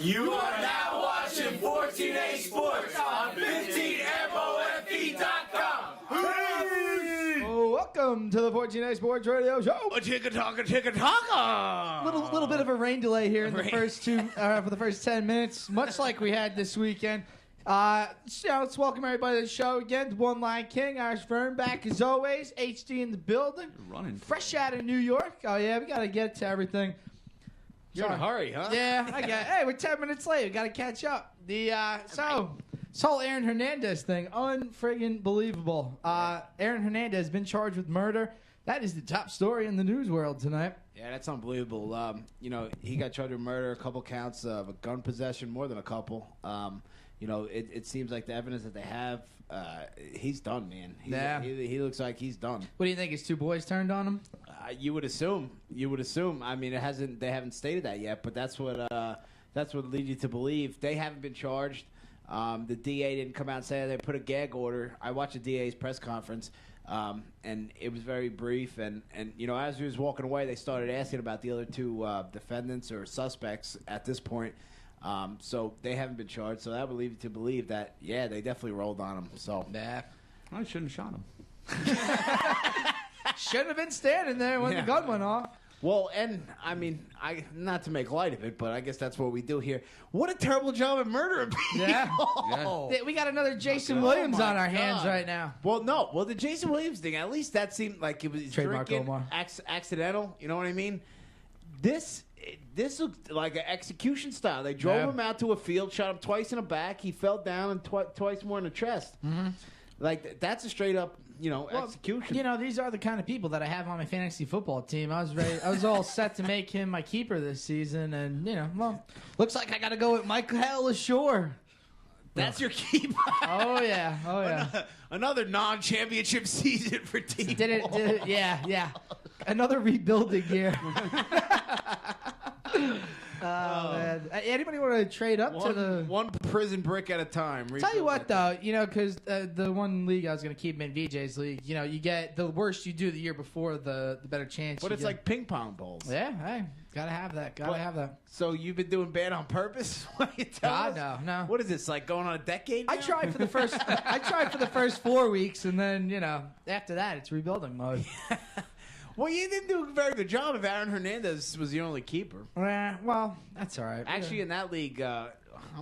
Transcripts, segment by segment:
You are now watching 14asports on 15mofe.com. Oh, welcome to the 14asports radio show. A chicka-talka. Little bit of a rain delay here in the first for the first 10 minutes, much like we had this weekend. Let's welcome everybody to the show again. One Line King, Irish Vern, back as always. HD in the building. Running. Fresh out of New York. Oh, yeah, we got to get to everything. You're in a hurry, huh? Yeah, hey, we're 10 minutes late. We got to catch up. This whole Aaron Hernandez thing, unfriggin' believable. Aaron Hernandez has been charged with murder. That is the top story in the news world tonight. Yeah, that's unbelievable. He got charged with murder, a couple counts of a gun possession, more than a couple. It seems like the evidence that they have, he's done, man. He looks like he's done. What do you think? His two boys turned on him? You would assume. I mean, they haven't stated that yet, but that's what leads you to believe. They haven't been charged. The DA didn't come out and say they put a gag order. I watched the DA's press conference, and it was very brief. And as he was walking away, they started asking about the other two defendants or suspects at this point. So they haven't been charged. So that would lead you to believe that, yeah, they definitely rolled on him. So I shouldn't have shot him. Shouldn't have been standing there when the gun went off. Well, and I mean, not to make light of it, but I guess that's what we do here. What a terrible job at murdering people. Yeah. We got another Jason Williams on our hands right now. Well, no. Well, the Jason Williams thing, at least that seemed like it was Trademark drinking, Omar. accidental. You know what I mean? This looked like an execution style. They drove him out to a field, shot him twice in the back. He fell down and twice more in the chest. Mm-hmm. Like, that's a straight up, execution. These are the kind of people that I have on my fantasy football team. I was ready. I was all set to make him my keeper this season, and looks like I got to go with Michael Ashore. That's your keeper. Oh yeah. Another non-championship season for T. Did it? Yeah. Another rebuilding year. Man. Anybody want to trade up to the one prison brick at a time? Tell you what, though, because the one league I was going to keep in VJ's league, you get the worse you do the year before, the better chance. But it's like ping pong balls. Yeah, hey, gotta have that. Have that. So you've been doing bad on purpose? What you tell us? No. What is this, like going on a decade now? I tried for the first 4 weeks, and then after that it's rebuilding mode. Well, you didn't do a very good job if Aaron Hernandez was the only keeper. Well, that's all right. Actually, in that league,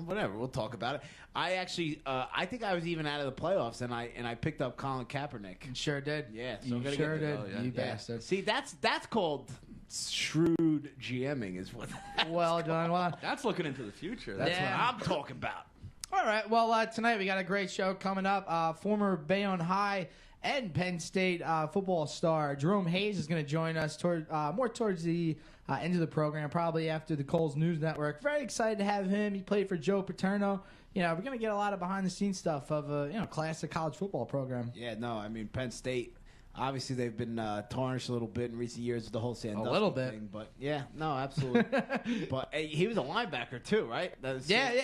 whatever, we'll talk about it. I think I was even out of the playoffs, and I picked up Colin Kaepernick. Sure did. Yeah, so you sure did. You bastard. See, that's called shrewd GMing, is what. Well done. Well, that's looking into the future. That's what I'm talking about. All right. Well, tonight we got a great show coming up. Former Bayonne High and Penn State football star Jerome Hayes is going to join us more towards the end of the program, probably after the Coles News Network. Very excited to have him. He played for Joe Paterno. We're going to get a lot of behind-the-scenes stuff of a classic college football program. Yeah, no, I mean, Penn State, obviously they've been tarnished a little bit in recent years with the whole Sandusky thing. But, yeah, no, absolutely. But he was a linebacker, too, right?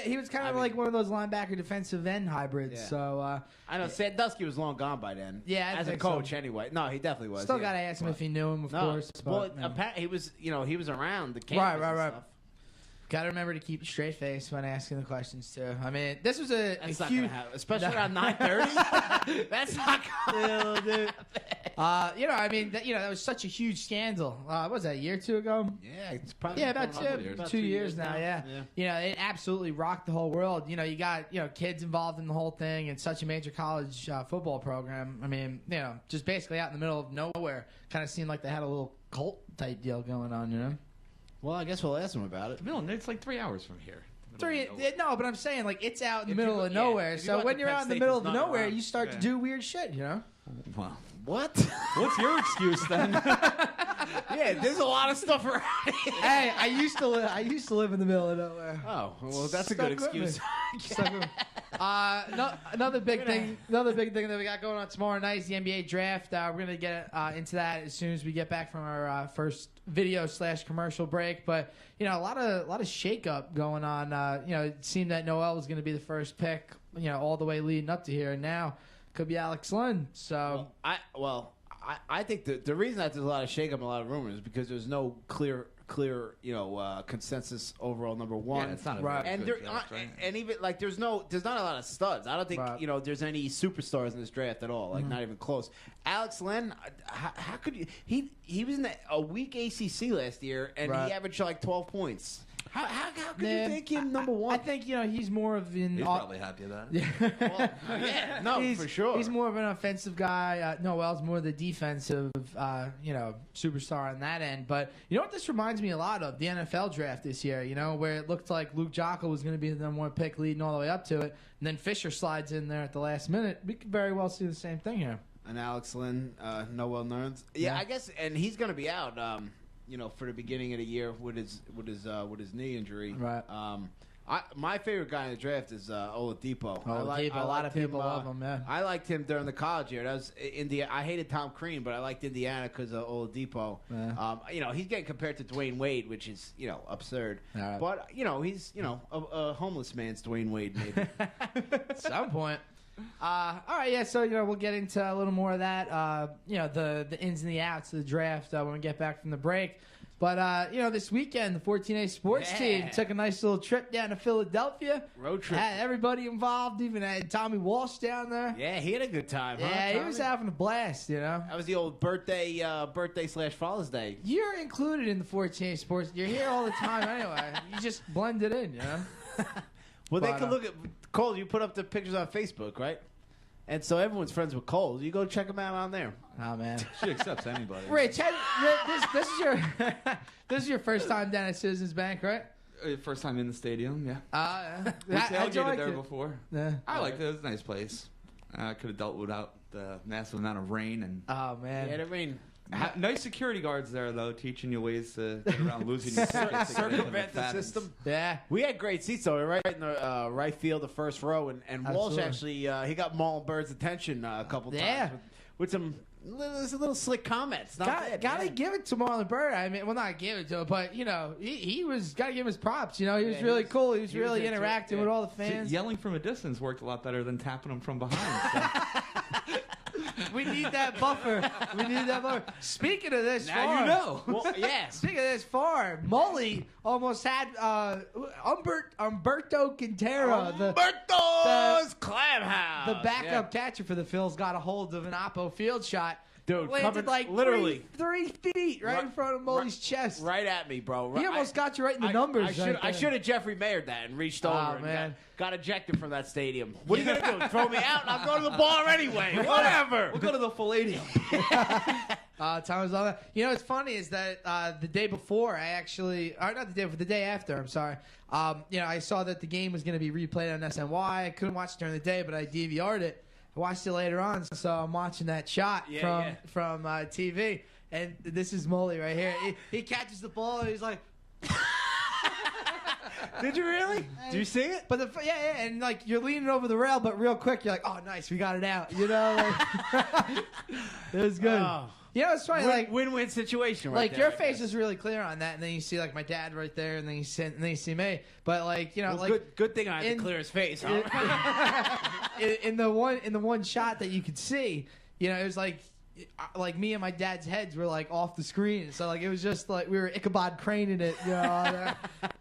He was kind of like one of those linebacker defensive end hybrids. Yeah. So I know Sandusky was long gone by then. Yeah, as a coach anyway. No, he definitely was. Still got to ask him if he knew him, of course. Well, he was around the campus and stuff. Got to remember to keep a straight face when asking the questions, too. I mean, this was that's not going to happen, especially around 9:30. That's not going to happen. I mean, that was such a huge scandal. What was that, a year or two ago? Yeah, it's probably about 2 years now, yeah. It absolutely rocked the whole world. You got, kids involved in the whole thing and such a major college football program. I mean, just basically out in the middle of nowhere. Kind of seemed like they had a little cult-type deal going on, Well, I guess we'll ask them about it. It's like 3 hours from here. No, but I'm saying, like, it's out in the middle of nowhere. So when you're out in the middle of nowhere, you start to do weird shit, Wow. What? What's your excuse then? Yeah, there's a lot of stuff around here. Hey, I used to live in the middle of nowhere. Oh, well, that's a good excuse. Another big thing that we got going on tomorrow night is the NBA draft. We're gonna get into that as soon as we get back from our first video/commercial break. But a lot of shakeup going on. It seemed that Noel was gonna be the first pick. All the way leading up to here, and now could be Alex Lund. So I think the reason that there's a lot of shakeup and a lot of rumors is because there's no clear clear, consensus overall number one. Yeah, it's not a Right. very And good there, draft, right? and even like there's not a lot of studs. I don't think Right. there's any superstars in this draft at all. Like not even close. Alex Len, how could you? He was in a weak ACC last year, and Right. he averaged like 12 points. How could Man, you think him number one? I think he's more of an. He's probably happy about it. Well, yeah, no, he's, for sure. He's more of an offensive guy. Noel's more the defensive, superstar on that end. But you know what this reminds me a lot of? The NFL draft this year, where it looked like Luke Jockle was going to be the number one pick leading all the way up to it. And then Fisher slides in there at the last minute. We could very well see the same thing here. And Alex Lynn, Noel Nerns. Yeah, Yeah. I guess, and he's going to be out. For the beginning of the year with his knee injury. Right. My favorite guy in the draft is Oladipo. Oladipo, a lot of people love him. Yeah. I liked him during the college year. That was I hated Tom Crean, but I liked Indiana because of Oladipo. Yeah. He's getting compared to Dwayne Wade, which is absurd. Right. But he's a homeless man's Dwayne Wade, maybe. At some point. All right, yeah. So we'll get into a little more of that. The ins and the outs of the draft when we get back from the break. But this weekend, the 14A sports team took a nice little trip down to Philadelphia. Road trip. Had everybody involved. Even had Tommy Walsh down there. Yeah, he had a good time. Yeah, huh, he Tommy? was having a blast. That was the old birthday / Father's Day. You're included in the 14A sports. You're here all the time anyway. You just blend it in, Well, they But, can look at Cole. You put up the pictures on Facebook, right? And so everyone's friends with Cole. You go check them out on there. Oh man. She accepts anybody. Rich, this is your this is your first time down at Citizens Bank, right? First time in the stadium, yeah. We How'd you tailgated like there it? before. Yeah. I liked it. It was a nice place. I could have dealt without the massive amount of rain and Oh man. Yeah, I mean, nice security guards there though, teaching you ways to get around losing your tickets to get into circumvent the McFadden's. system. Yeah. We had great seats though, right in the right field, the first row, and Walsh Absolutely. actually he got Marlon Bird's attention a couple Yeah. times with some little slick comments. Not bad, Gotta man. give it to Marlon Bird. I mean, well, not give it to him, but he was gotta give him his props. He was he really was- cool. He was he was really into it, interacting yeah. with all the See, fans. yelling from a distance worked a lot better than tapping them from behind. So. We need that buffer. Speaking of this, Now you know. Well, yeah. Speaking of this far, Mully almost had Umberto Quintero, Humberto's Clam House. the backup catcher for the Phils, got a hold of an Oppo field shot. Dude, Landed covered like literally 3 feet right in front of Mully's chest. right at me, bro. He almost got you right in the numbers. I should have Jeffrey Mayered that and reached over and man. got ejected from that stadium. What are you gonna do? Throw me out and I'll go to the bar anyway. Whatever. We'll go to the Palladium. Time was all that. What's funny is that the day before, the day after, I'm sorry. I saw that the game was going to be replayed on SNY. I couldn't watch it during the day, but I DVR'd it. I watched it later on, so I'm watching that shot from TV. And this is Mully right here. He catches the ball and he's like, Did you really? Did you see it? but and like you're leaning over the rail, but real quick you're like, oh nice, we got it out. It was good. Oh. It's funny, Win-win situation. Right like there, your I face guess. is really clear on that, and then you see like my dad right there, and then you see me. But Well, good thing I had in- to clear his face. Huh? in the one shot that you could see, it was like me and my dad's heads were like off the screen, so like it was just like we were Ichabod craning it,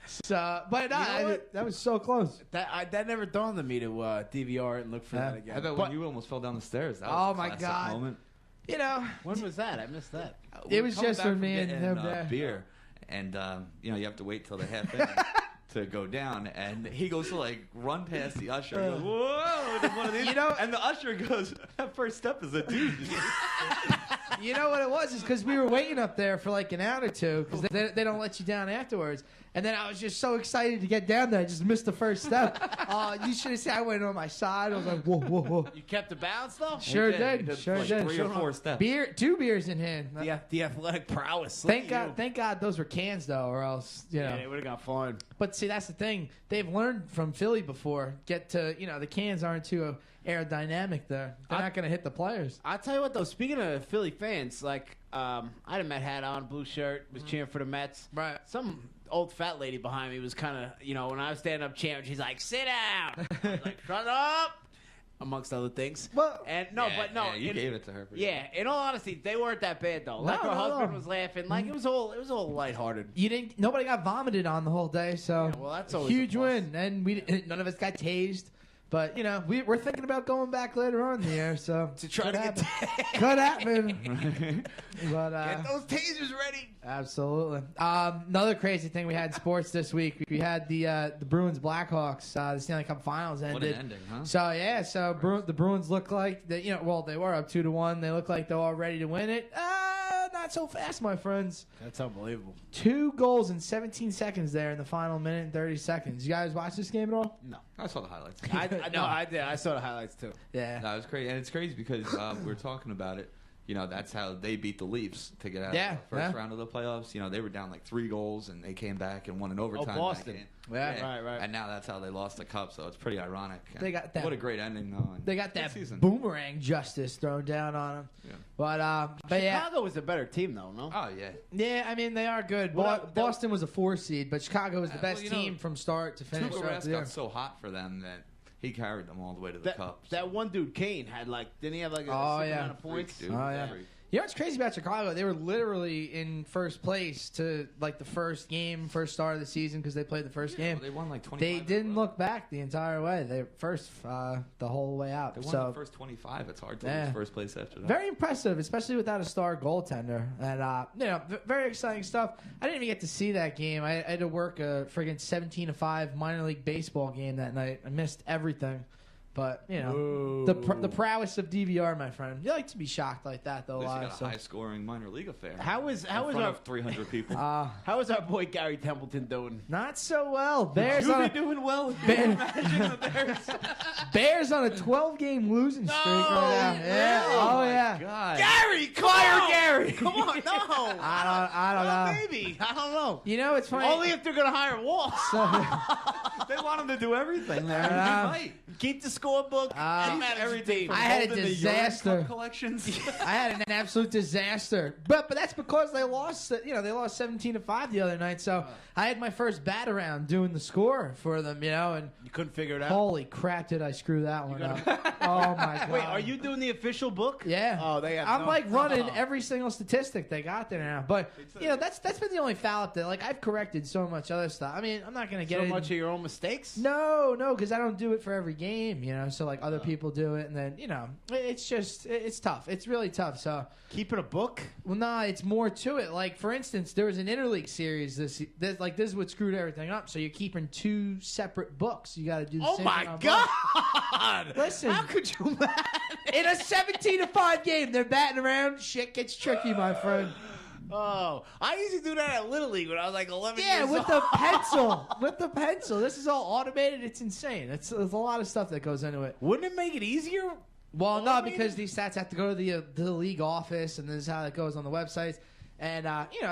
So, but that was so close. That never dawned on me to DVR it and look for that again. I bet But when you almost fell down the stairs. That Oh, was a my classic God. Moment. when was that? I missed that. It was Coming just back for from me and getting, him there. beer, and you have to wait till the half inning to go down, and he goes to like run past the usher. He goes, whoa! And one of these, and the usher goes, "That first step is a dude." You know what it was? Is because we were waiting up there for like an hour or two because they don't let you down afterwards. And then I was just so excited to get down there. I just missed the first step. You should have seen I went on my side. I was like, whoa, whoa, whoa. You kept the balance though. Sure He did. did Sure like did. 3 or 4 steps. Beer, 2 beers in hand. The athletic prowess. Thank God those were cans though, or else Yeah, they would have got fine. But see, that's the thing. They've learned from Philly before. The cans aren't too aerodynamic there. They're not going to hit the players. I'll tell you what though. Speaking of Philly fans, like I had a Met hat on, blue shirt, was cheering for the Mets. Right. Some old fat lady behind me was kind of, when I was standing up cheering, she's like, "Sit down." I was like, "Shut up." amongst other things. Well, you gave it to her. Yeah, in all honesty, they weren't that bad though. Like her husband was laughing, like it was all lighthearted. Nobody got vomited on the whole day, so Yeah, well, that's always huge a plus. win. And none of us got tased. But, we're thinking about going back later on in the year, so. To try to get Could happen. But, get those tasers ready. Absolutely. Another crazy thing we had in sports this week, we had the Bruins Blackhawks, the Stanley Cup Finals ended. What an ending, huh? So, the Bruins look like, they were up 2-1. They look like they're all ready to win it. Not so fast, my friends. That's unbelievable. 2 goals in 17 seconds there in the final minute and 30 seconds. You guys watch this game at all? No. I saw the highlights. I did. I saw the highlights too. Yeah. That was crazy, and it's crazy because we were talking about it. That's how they beat the Leafs to get out of the first round of the playoffs. They were down like 3 goals, and they came back and won in overtime. Boston. Yeah. Right. And now that's how they lost the cup, so it's pretty ironic. They got that. What a great ending, though. They got that season. boomerang justice thrown down on them. Yeah. But Chicago was a better team though, no? Oh, yeah. Yeah, I mean, they are good. Boston was a 4 seed, but Chicago was the best team from start to finish. Tuukka Rask got so hot for them that he carried them all the way to the cup. That one dude, Kane, didn't he have like a certain amount of points? Freak, dude. Oh, yeah. Freak. You know what's crazy about Chicago? They were literally in first place to like the first start of the season because they played the first game. Well, they won like 25. They didn't look back the entire way. They first the whole way out. They won the first 25. It's hard to lose first place after that. Very impressive, especially without a star goaltender. And very exciting stuff. I didn't even get to see that game. I had to work a friggin' 17-5 minor league baseball game that night. I missed everything. But, the prowess of DVR, my friend. You like to be shocked like that, though, At a least you lot. got a high-scoring minor league affair. How is our 300 people? How is our boy Gary Templeton doing? Not so well. Bears you on be doing well. Imagine the Bears. Bears on a 12-game losing streak right now. Yeah. Oh, yeah. God. Gary, Gary. Come on, no. I don't know. Maybe. I don't know. It's funny. Only if they're going to hire Wall. They want him to do everything there. He might. Keep the scorebook and manage everything. I had a disaster. Collections. I had an absolute disaster. But that's because they lost. They lost 17-5 the other night. So I had my first bat around doing the score for them. And you couldn't figure it out. Holy crap! Did I screw that one up? Oh my god! Wait, are you doing the official book? Yeah. Oh, they have. I'm running every single statistic they got there now. But that's been the only foul up there. Like I've corrected so much other stuff. I mean, I'm not gonna get so much of your own mistakes. No, because I don't do it for every game. So like other people do it, and then it's just it's tough. It's really tough. So keeping a book. Well, nah, it's more to it. Like for instance, there was an interleague series. This is what screwed everything up. So you're keeping 2 separate books. You got to do. The same thing on God! Listen, how could you? In a 17-5 game, they're batting around. Shit gets tricky, my friend. Oh, I used to do that at Little League when I was like 11 years Yeah, old. with the pencil. With the pencil. This is all automated. It's insane. There's a lot of stuff that goes into it. Wouldn't it make it easier? Well, no, because these stats have to go to the league office, and this is how it goes on the websites. And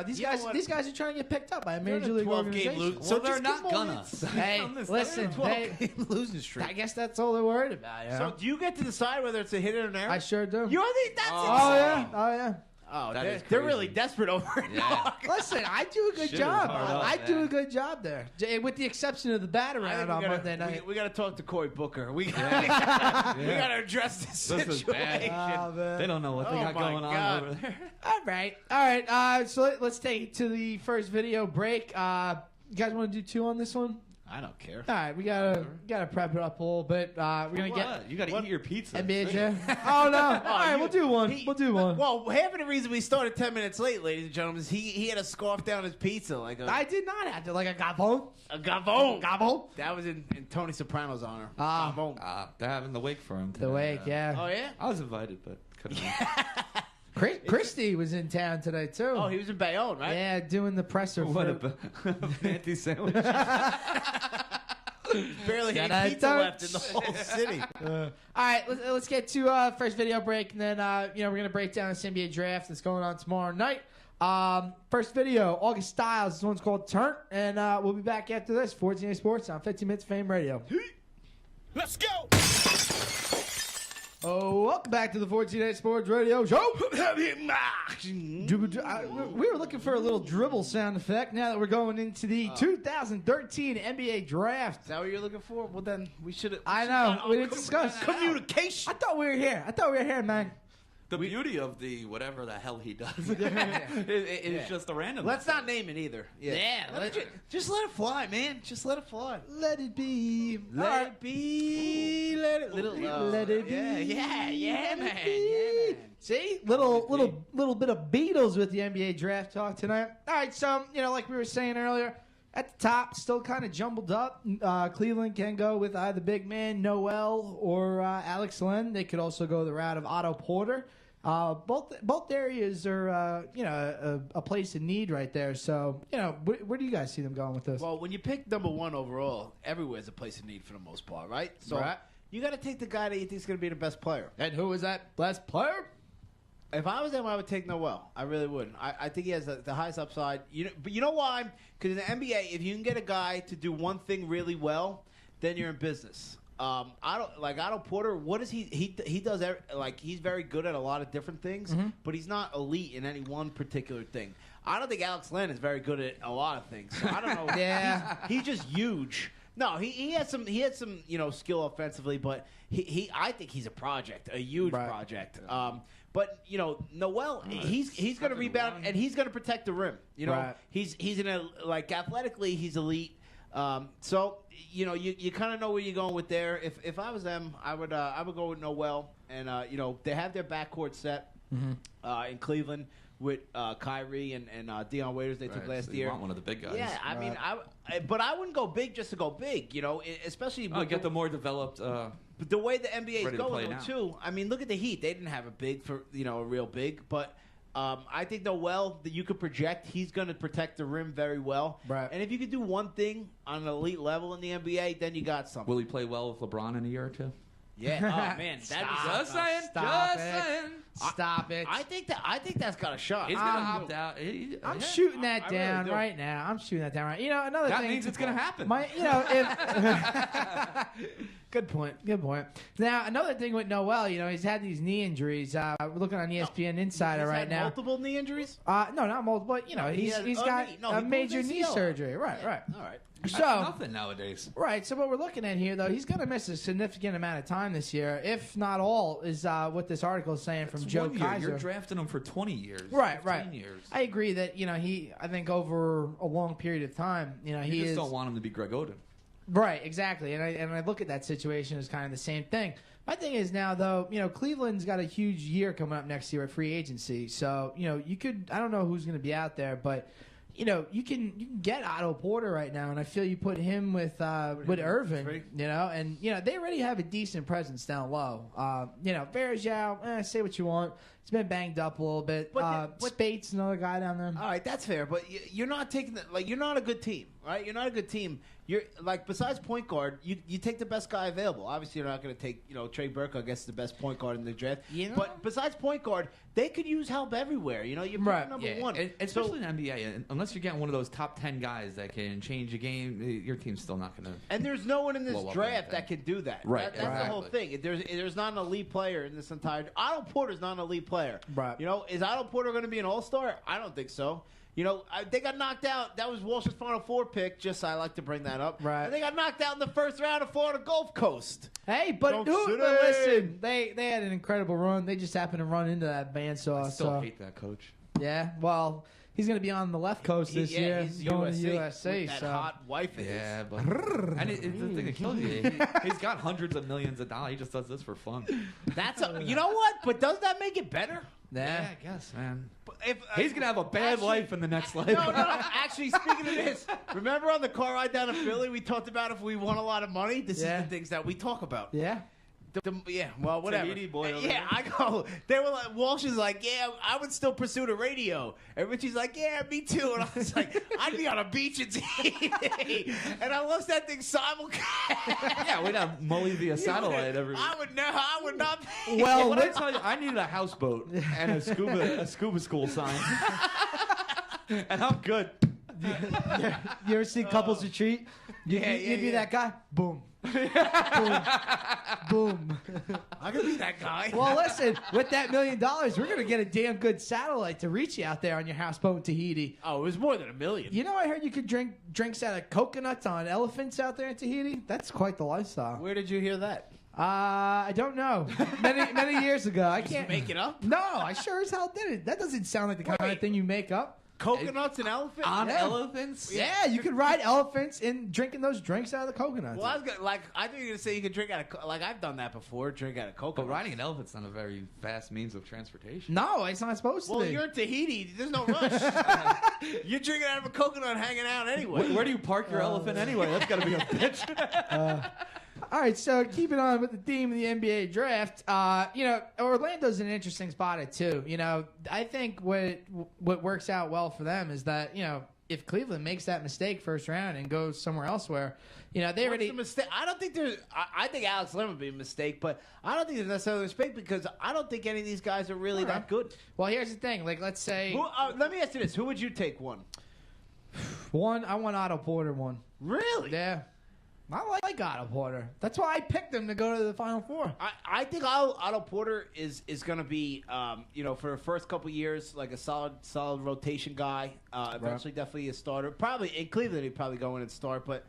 these guys are trying to get picked up by a major league organization. So they're not gonna. Hey, listen, 12-game losing streak. I guess that's all they're worried about. So do you get to decide whether it's a hit or an error? I sure do. That's insane. Oh yeah. Oh, they're really desperate over it. Yeah. Listen, I do a good job. I do a good job there, with the exception of the bat around on Monday night. We got to talk to Cory Booker. We got to address this situation. They don't know what they got going on over there. All right. So let's take it to the first video break. You guys want to do 2 on this one? I don't care. All right, we gotta prep it up a little bit. We're gonna get. You gotta eat your pizza. Oh no! All right, we'll do one. We'll do one. Well, half of the reason we started 10 minutes late, ladies and gentlemen, is he had to scarf down his pizza like a. I did not have to like a gabon. A gabon. Gabon. That was in Tony Soprano's honor. Gabon. They're having the wake for him today. The wake, yeah. Oh yeah. I was invited, but couldn't. Christy was in town today too. Oh, he was in Bayonne, right? Yeah, doing the presser. What a fancy sandwich. Barely any pizza left in the whole city. All right, let's get to first video break, and then we're gonna break down this NBA draft that's going on tomorrow night. First video, August Styles. This one's called "Turn," and we'll be back after this. 14A Sports on 15 Minutes Fame Radio. Let's go. Oh, welcome back to the 14A Sports Radio Show. We were looking for a little dribble sound effect now that we're going into the 2013 NBA Draft. Is that what you're looking for? Well, then we should have. I know. We didn't discuss communication. I thought we were here, man. The beauty of the whatever the hell he does is just a random. Let's not name it either. Yeah, just let it fly, man. Just let it fly. Let it be. Let it be. Let it. Let it be. Yeah, man. See, little bit of Beatles with the NBA draft talk tonight. All right, so like we were saying earlier, at the top, still kind of jumbled up. Cleveland can go with either big man Noel or Alex Len. They could also go the route of Otto Porter. Both areas are a place in need right there. So where do you guys see them going with this? Well, when you pick number one overall, everywhere's a place in need for the most part, right? So you got to take the guy that you think is going to be the best player. And who is that best player? If I was them, I would take Noel. I really would. I think he has the highest upside. But you know why? Because in the NBA, if you can get a guy to do one thing really well, then you're in business. Otto Porter. What is he? He does he's very good at a lot of different things, but he's not elite in any one particular thing. I don't think Alex Len is very good at a lot of things. So I don't know. Yeah, he's just huge. No, he had some skill offensively, but I think he's a project, a huge project. But Noel, he's going to rebound and he's going to protect the rim. He's athletically he's elite. So you kind of know where you're going with there. If I was them, I would go with Noel, and they have their backcourt set in Cleveland with Kyrie and Deion Waiters they took last year. You want one of the big guys. Yeah, I mean, but I wouldn't go big just to go big. Especially get the more developed. But the way the NBA is going, now. too, I mean, look at the Heat. They didn't have a big for a real big, but I think Noel that you could project he's going to protect the rim very well. Right. And if you could do one thing on an elite level in the NBA, then you got something. Will he play well with LeBron in a year or two? Yeah. Oh man, Just saying. Stop it. I think that's got a shot. He's gonna opt out. I'm shooting that down really right now. I'm shooting that down right. Another that thing. means it's gonna happen. Good point. Now, another thing with Noel, he's had these knee injuries. We're looking on ESPN Insider right now. Multiple knee injuries? No, not multiple. But he's got a major knee surgery. Right. All right. That's So nothing nowadays. Right. So what we're looking at here, though, he's going to miss a significant amount of time this year, if not all, is what this article is saying from Joe Kaiser. You're drafting him for 20 years. Right. 15 years. I agree that I think over a long period of time, you just don't want him to be Greg Oden. Right, exactly. And I look at that situation as kind of the same thing. My thing is now, though, Cleveland's got a huge year coming up next year at free agency. So, you could, I don't know who's going to be out there, but, you can get Otto Porter right now, and I feel you put him with Irvin, and, they already have a decent presence down low. Verjao, say what you want. He's been banged up a little bit. Spate's another guy down there. All right, that's fair, but you're not taking you're not a good team, right? You're not a good team. You're besides point guard, you take the best guy available. Obviously, you're not going to take Trey Burke, I guess, the best point guard in the draft. But besides point guard, they could use help everywhere. You're picking number one, especially in the NBA. Unless you're getting one of those top 10 guys that can change a game, your team's still not going to. And there's no one in this draft that can do that. Right, that's the whole thing. There's not an elite player in this entire. Otto Porter's not an elite player. Right. Is Otto Porter going to be an all-star? I don't think so. They got knocked out. That was Walsh's Final Four pick. Just I like to bring that up. Right. And they got knocked out in the first round of Florida Gulf Coast. Hey, but listen, they had an incredible run. They just happened to run into that bandsaw. I still hate that coach. Yeah, well, he's going to be on the left coast this year. He's going USC, to USC. with that hot wife of his. Yeah, but and it's the thing that kills you. He's got hundreds of millions of dollars. He just does this for fun. You know what? But does that make it better? Yeah, I guess, man. He's gonna have a bad life in the next life. No. Actually, speaking of this, remember on the car ride down to Philly, we talked about if we won a lot of money. This is the things that we talk about. Yeah. Well, whatever. Tahiti boy over yeah, I go. They were like, Walsh is like, yeah, I would still pursue the radio, and Richie's like, yeah, me too. And I was like, I'd be on a beach in Tahiti, and I lost that thing simulcast. Yeah, we'd have Mully via satellite every week. I would not. Well, what I tell you, I needed a houseboat and a scuba school sign, and I'm good. You ever see Couples Retreat? You'd be that guy. Boom. Boom. Boom. I could be that guy. Well, listen, with that $1 million, we're going to get a damn good satellite to reach you out there on your houseboat in Tahiti. Oh, it was more than $1 million. You know, I heard you could drink drinks out of coconuts on elephants out there in Tahiti. That's quite the lifestyle. Where did you hear that? I don't know. Many years ago. I can't make it up. No, I sure as hell did it. That doesn't sound like the kind of thing you make up. Coconuts and elephants? On elephants? Yeah, you could ride elephants in drinking those drinks out of the coconuts. Well, I think you were going to say you could drink out of, like I've done that before, drink out of coconut. But riding an elephant's not a very fast means of transportation. No, it's not supposed to be. Well, you're in Tahiti. There's no rush. You're drinking out of a coconut hanging out anyway. Where do you park your elephant anyway? That's got to be a bitch. All right, so keeping on with the theme of the NBA draft, Orlando's an interesting spot at 2. I think what works out well for them is that, if Cleveland makes that mistake first round and goes somewhere elsewhere, they already. What's the mistake? I don't think there's. I think Alex Len would be a mistake, but I don't think there's necessarily a mistake because I don't think any of these guys are really that good. Well, here's the thing. Like, let's say. Let me ask you this: who would you take one? I want Otto Porter one. Really? Yeah. I like Otto Porter. That's why I picked him to go to the Final Four. I think Otto Porter is going to be, for the first couple years, like a solid rotation guy. Eventually, definitely a starter. Probably in Cleveland, he'd probably go in and start. But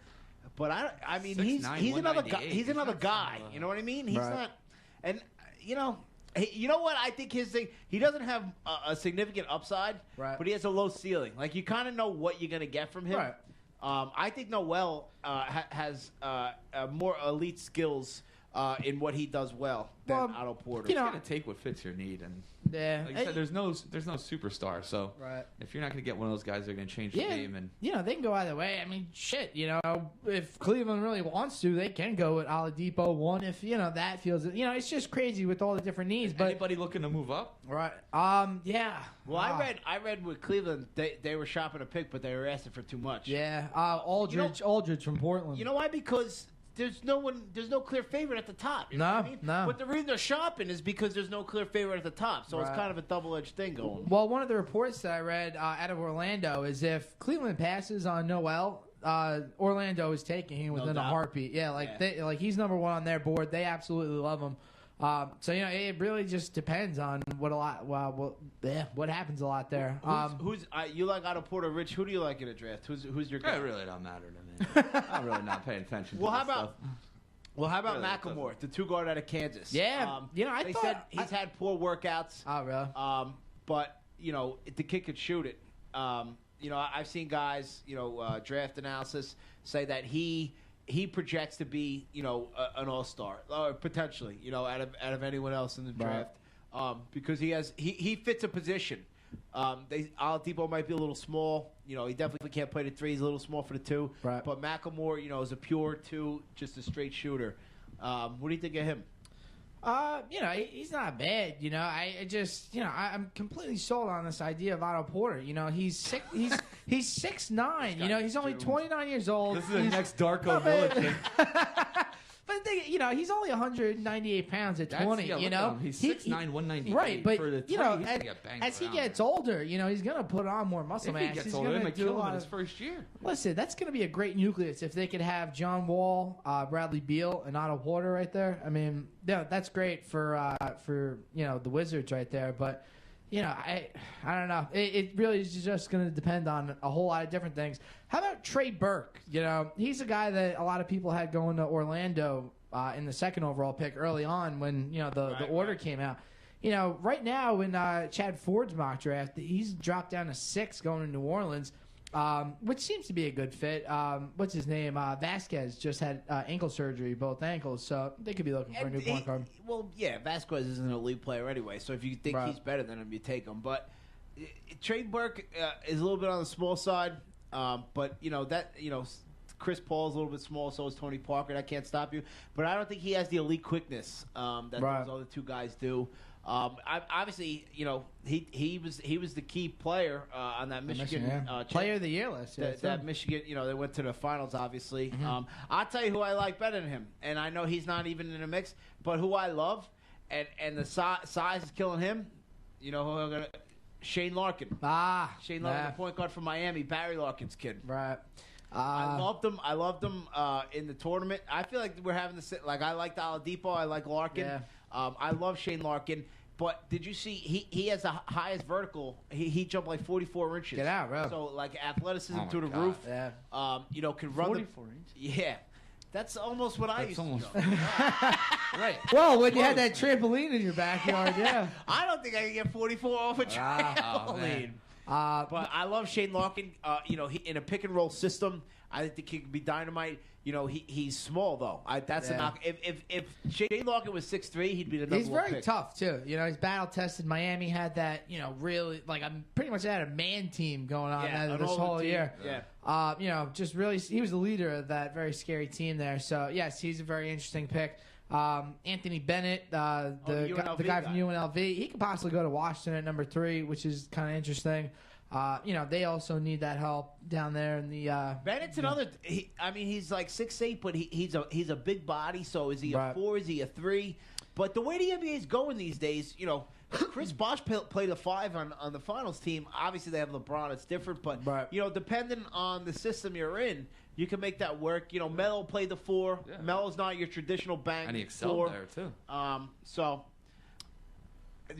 I mean, he's another guy. He's another guy. You know what I mean? He's not. And you know what? I think his thing. He doesn't have a significant upside, but he has a low ceiling. Like you kind of know what you're going to get from him. Right. I think Noel has more elite skills in what he does well than Otto Porter. You got to take what fits your need, and like you said, there's no superstar. So if you're not going to get one of those guys, they're going to change the game. And they can go either way. I mean, shit. If Cleveland really wants to, they can go with Oladipo one. If that feels it's just crazy with all the different needs. But anybody looking to move up, right? Yeah. Well, I read with Cleveland, they were shopping a pick, but they were asking for too much. Yeah. Aldridge from Portland. You know why? Because there's no clear favorite at the top. You know what I mean? No. But the reason they're shopping is because there's no clear favorite at the top. So it's kind of a double-edged thing going. Well, one of the reports that I read out of Orlando is if Cleveland passes on Noel, Orlando is taking him within a heartbeat. Yeah, he's number one on their board. They absolutely love him. So it really just depends on what happens a lot there. Who's you like Otto Porter, Rich? Who do you like in a draft? Who's your guy? It really don't matter to me. I'm really not paying attention. Well, to how about really Macklemore, the 2 guard out of Kansas? Yeah, they said he's had poor workouts. Oh, really? But the kid could shoot it. I've seen guys, draft analysis say that he projects to be, an all-star, or potentially, out of anyone else in the draft, because he fits a position. Oladipo might be a little small. He definitely can't play the 3. He's a little small for the 2. Right. But Macklemore, is a pure 2, just a straight shooter. What do you think of him? He's not bad. I just, I'm completely sold on this idea of Otto Porter. He's 6'9". He's only 29 years old. This is the next Darko Milicic. But the thing, he's only 198 pounds at 20. He's 6'9", 198. Right, but for the as he gets older, he's gonna put on more muscle mass. If he gets he's older, gonna might kill him in his first year. Listen, that's gonna be a great nucleus if they could have John Wall, Bradley Beal, and Otto Porter right there. I mean, that's great for the Wizards right there. But I don't know. It really is just going to depend on a whole lot of different things. How about Trey Burke? He's a guy that a lot of people had going to Orlando in the 2nd overall pick early on when the order came out. Right now in Chad Ford's mock draft, he's dropped down to 6 going to New Orleans, which seems to be a good fit. What's his name? Vasquez just had ankle surgery, both ankles, so they could be looking for a new point guard. Well, yeah, Vasquez isn't an elite player anyway, so if you think he's better than him, you take him. But Trey Burke is a little bit on the small side, but Chris Paul's a little bit small, so is Tony Parker. That can't stop you. But I don't think he has the elite quickness that those other 2 guys do. Obviously, he was the key player on that Michigan Player of the Year list. That Michigan, they went to the finals. Obviously, I'll tell you who I like better than him, and I know he's not even in the mix. But who I love, and the size is killing him. Who I'm gonna Shane Larkin. Shane Larkin, the point guard from Miami, Barry Larkin's kid. Right. I loved him. I loved him in the tournament. I feel like we're having the like. I liked Oladipo. I like Larkin. Yeah. I love Shane Larkin. But did you see he has the highest vertical? He jumped like 44 inches. Get out, bro. So like athleticism through the God. roof. Yeah. Can run 44 inches. Yeah. That's almost what I used to jump. Right. Well, when you had that trampoline in your backyard, yeah. I don't think I can get 44 off a trampoline. But I love Shane Larkin. He in a pick and roll system. I think the kid could be dynamite. He's small though. That's a knock. If Shane Larkin was 6'3", he'd be the number one He's very pick. tough too. He's battle tested. Miami had that. Really like I'm pretty much had a man team going on this whole year. Yeah. Just really, he was the leader of that very scary team there. So yes, he's a very interesting pick. Anthony Bennett, the guy from UNLV, he could possibly go to Washington at number 3, which is kind of interesting. They also need that help down there in the. Bennett's another. He's like 6'8", but he's a big body. So is he a 4? Is he a 3? But the way the NBA is going these days, Chris Bosh played a 5 on the finals team. Obviously, they have LeBron. It's different, but depending on the system you're in, you can make that work. Melo played the 4. Yeah. Melo's not your traditional bank. And he excelled 4. there too.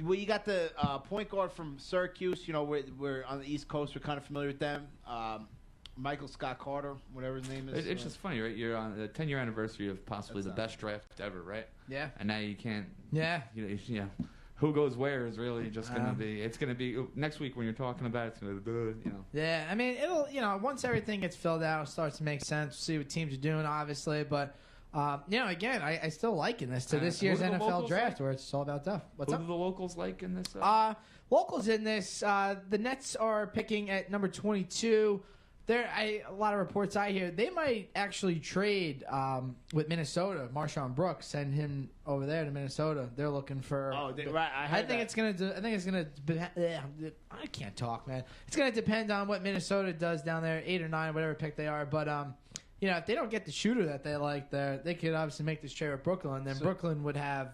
Well, you got the point guard from Syracuse. We're on the East Coast. We're kind of familiar with them. Michael Scott Carter, whatever his name is. It's just funny, right? You're on the 10-year anniversary of possibly the best draft ever, right? Yeah. And now you can't. Yeah. Who goes where is really just going to be. It's going to be next week when you're talking about it. It's going to be. Yeah, I mean, it'll. Once everything gets filled out, it starts to make sense. See what teams are doing, obviously, but. Again, I still liken this to this year's NFL draft where it's all about stuff. What's up? Who are the locals like in this? Locals in this, the Nets are picking at number 22. A lot of reports I hear they might actually trade with Minnesota. Marshawn Brooks, send him over there to Minnesota. They're looking for. Right. I think it's gonna. I can't talk, man. It's gonna depend on what Minnesota does down there, 8 or 9, whatever pick they are. But if they don't get the shooter that they like there, they could obviously make this trade with Brooklyn. Then Brooklyn would have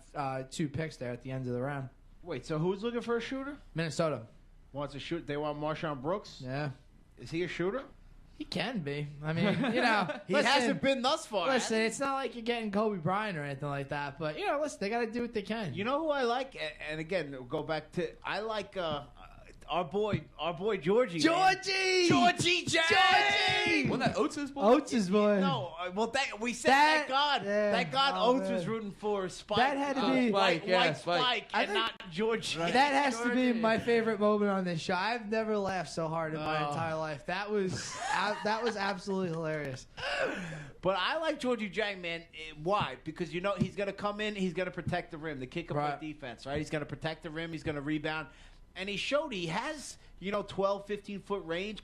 2 picks there at the end of the round. Wait, so who's looking for a shooter? Minnesota wants a shoot. They want Marshawn Brooks. Yeah, is he a shooter? He can be. I mean, he hasn't been thus far. Listen, it's not like you're getting Kobe Bryant or anything like that. But listen, they got to do what they can. You know who I like? And again, we'll go back to I like. Our boy Georgie. Georgie J. Wasn't that Oates' boy? Oates' boy. No, well, we said thank God. Yeah. Thank God Oates was rooting for Spike. That had to be white Spike, and not Georgie. That has to be my favorite moment on this show. I've never laughed so hard in my entire life. That was absolutely hilarious. But I like Georgie Jang, man. Why? Because he's going to come in. He's going to protect the rim. The kid can play defense, right? He's going to protect the rim. He's going to rebound. And he showed he has, 12, 15-foot range.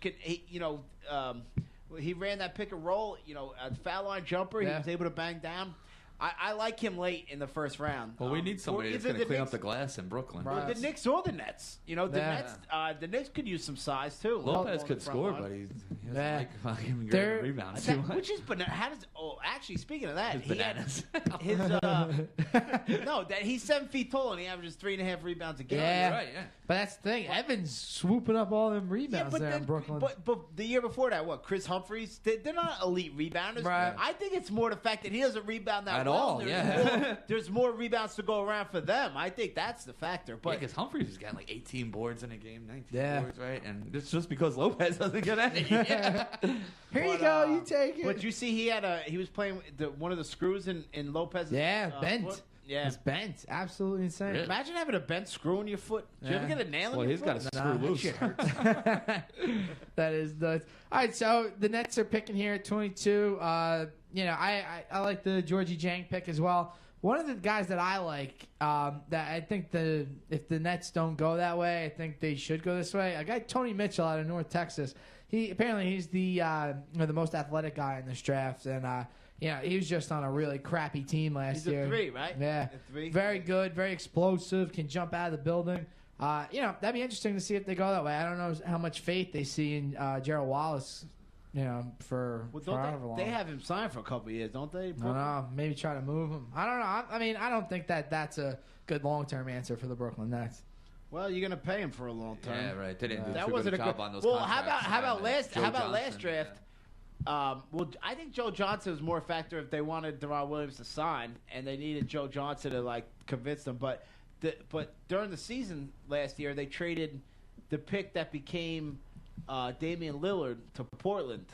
He ran that pick and roll, a foul line jumper. He was able to bang down. I like him late in the first round. Well, we need somebody that's going to clean up the glass in Brooklyn. Well, the Knicks or the Nets. The Knicks could use some size, too. Lopez could score, but he doesn't like him getting rebounds too much. Which is bananas. Actually, speaking of that, bananas. He's 7 feet tall and he averages 3.5 rebounds a game. Yeah, right. Yeah, but that's the thing. Evans swooping up all them rebounds there in Brooklyn. But the year before that, Chris Humphries? They're not elite rebounders. Right. I think it's more the fact that he doesn't rebound that at well. all. There's more rebounds to go around for them. I think that's the factor. But because Humphries is getting like 18 boards in a game, 19 boards, right? And it's just because Lopez doesn't get any. Here you go, you take it. But you see, he was playing one of the screws in Lopez's bent. foot. Yeah, it's bent. Absolutely insane. Really? Imagine having a bent screw in your foot. Did you ever get a nail in your he's foot? got to screw loose. That is nuts. All right, so the Nets are picking here at 22. I like the Georgie Jang pick as well. One of the guys that I like, that I think if the Nets don't go that way, I think they should go this way. A guy, Tony Mitchell out of North Texas. He's the most athletic guy in this draft, and he was just on a really crappy team last year. He's a 3, right? Yeah, a 3. Very good, very explosive, can jump out of the building. That'd be interesting to see if they go that way. I don't know how much faith they see in Gerald Wallace. For however long. They have him signed for a couple of years, don't they? I don't know. Maybe try to move him. I don't know. I mean, I don't think that's a good long-term answer for the Brooklyn Nets. Well, you're gonna pay him for a long time. Yeah, right. They didn't do That too wasn't good a job good. on those Well, contracts. how about last Johnson, draft? yeah. Well, I think Joe Johnson was more a factor if they wanted Deron Williams to sign, and they needed Joe Johnson to like convince them. But during the season last year, they traded the pick that became Damian Lillard to Portland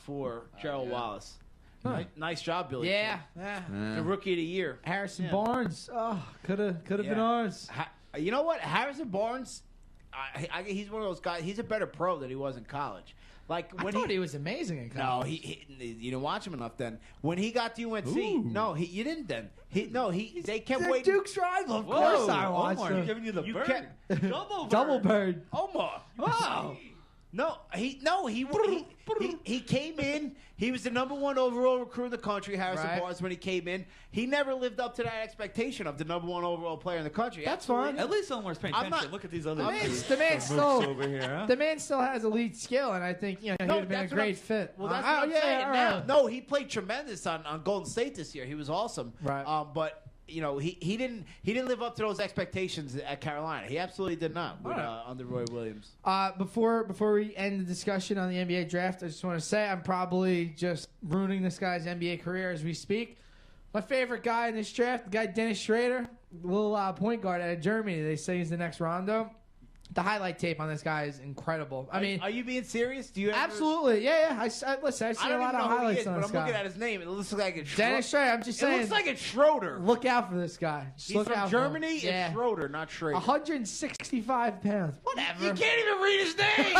for Gerald Wallace. Huh. Nice job, Billy. Yeah. The rookie of the year. Harrison Barnes. Oh, could have been ours. You know what? Harrison Barnes, he's one of those guys. He's a better pro than he was in college. Like I when thought he was amazing in No, college. you didn't watch him enough then. When he got to UNC, you didn't then. They kept They're waiting. Duke's rival. Of Whoa, course I watched Omar, him. giving you the bird. kept- Double bird. Omar. Wow. He came in. He was the #1 overall recruit in the country, Harrison Barnes, when he came in. He never lived up to that expectation of the #1 overall player in the country. That's fine. At least Omar's paying I'm attention. not- Look at these other The man still over here. Huh? the man still has elite skill, and I think he would have been a that's what great I'm- fit. Well, that's what I'm saying. all Now, right. no, he played tremendous on Golden State this year. He was awesome. Right. But he didn't live up to those expectations at Carolina. He absolutely did not with, under Roy Williams. Before we end the discussion on the NBA draft, I just want to say I'm probably just ruining this guy's NBA career as we speak. My favorite guy in this draft, the guy Dennis Schrader, little point guard out of Germany. They say he's the next Rondo. The highlight tape on this guy is incredible. I mean, are you being serious? Do you absolutely? Yeah. Listen, I've seen a lot of highlights on but this I'm guy. looking at his name. It looks like it's Dennis Schrader. I'm just saying. It looks like it's Schroeder. Look out for this guy. Just He's look from out for him. Germany. Yeah. It's Schroeder, not Schrader. 165 pounds. Whatever. You can't even read his name.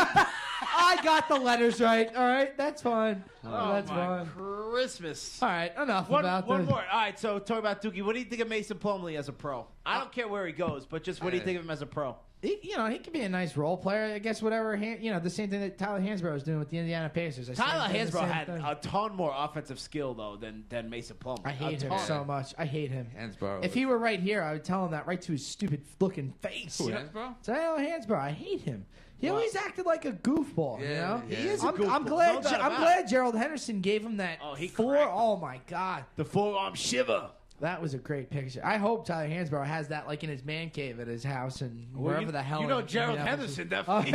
I got the letters right. All right, that's fine. That's my fine. Christmas. All right, enough One about more. this. All right, so talk about Dookie. What do you think of Mason Plumlee as a pro? I don't care where he goes, but just what do you think of him as a pro? He could be a nice role player. I guess whatever. The same thing that Tyler Hansbrough is doing with the Indiana Pacers. Tyler Hansbrough had a ton more offensive skill though than Mason Plumlee. I hate him so much. I hate him. Hansbrough. If he were right here, I would tell him that right to his stupid looking face. Who, Hansbrough? Tyler Hansbrough. I hate him. He always acted like a goofball. Yeah, you know, yeah. He is a I'm goofball. glad. No doubt I'm about glad Gerald Henderson gave him that Oh, he four. cracked him. Oh my God. The forearm shiver. That was a great picture. I hope Tyler Hansbrough has that like in his man cave at his house and wherever the hell. You know in Gerald Minneapolis. Henderson definitely.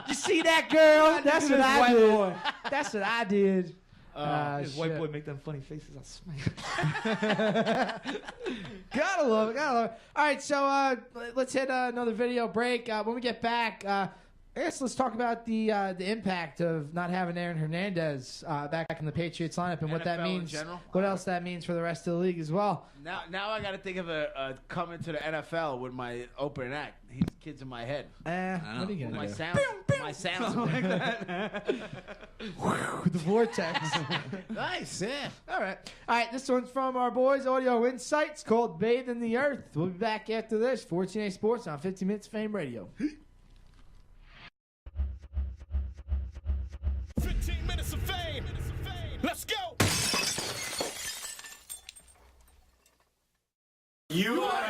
You see that girl? That's what I did. That's what I did. His white boy make them funny faces. I smack. Gotta love it. All right, so let's hit another video break. When we get back, I guess let's talk about the impact of not having Aaron Hernandez back in the Patriots lineup and what that NFL in means. general? What else that means for the rest of the league as well. Now I got to think of a coming to the NFL with my opening act. These kids in my head. What are you gonna My do? sounds. like that. The vortex. Nice, yeah. All right. This one's from our boys Audio Insights called "Bathe in the Earth." We'll be back after this. 14A Sports on 50 Minutes Fame Radio. 15 minutes of fame. Let's go. You are